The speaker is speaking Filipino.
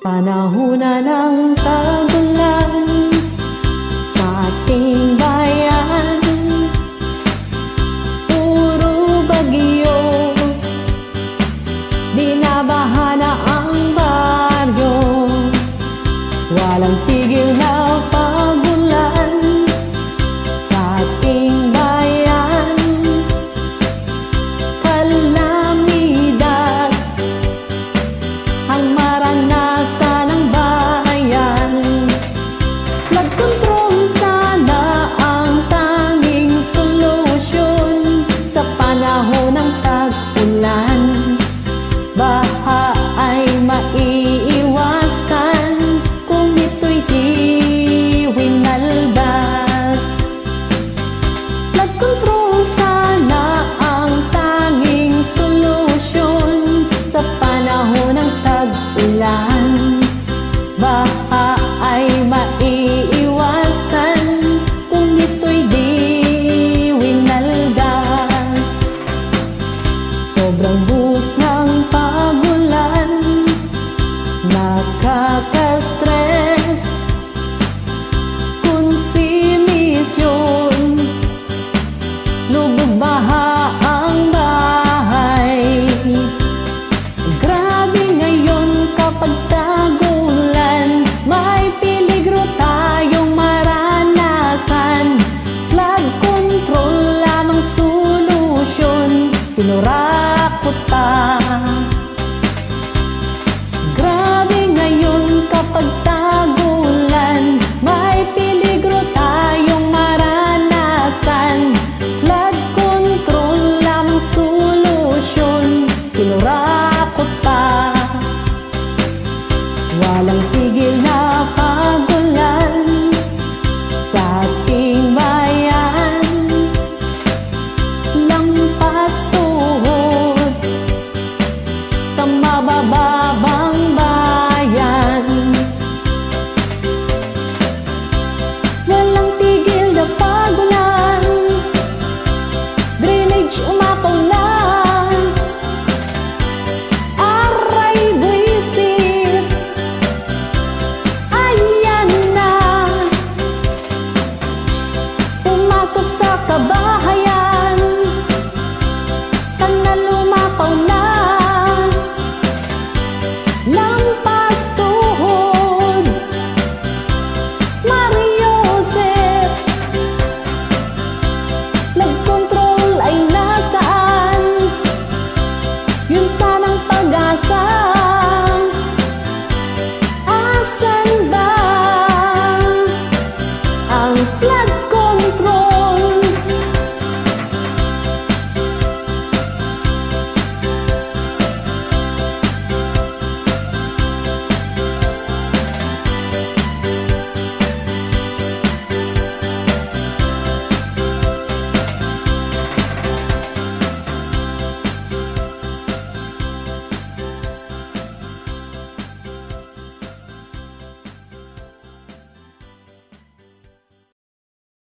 Panahon na ng tagulan sa ating bayan, puro bagyo, binabaha na ang baryo, walang tigil na pagulan sa ating bayan. Kalamidad ang maranasan ng bayan. Flood control sana ang tanging solusyon sa panahon ng tag-ulan. Baha ay maiiwasan kung ito'y di winaldas. Flood control sana ang tanging solusyon sa panahon ng tag-ulan. Baha ay maiiwasan kung ito'y di winaldas. Sobrang buhos ng pagulan, nakaka-stress, konsumisyon, lubog baha ang bahay. Grabe ngayon kapag tagulan, may peligro tayong maranasan. Flood control lamang solusyon, pinura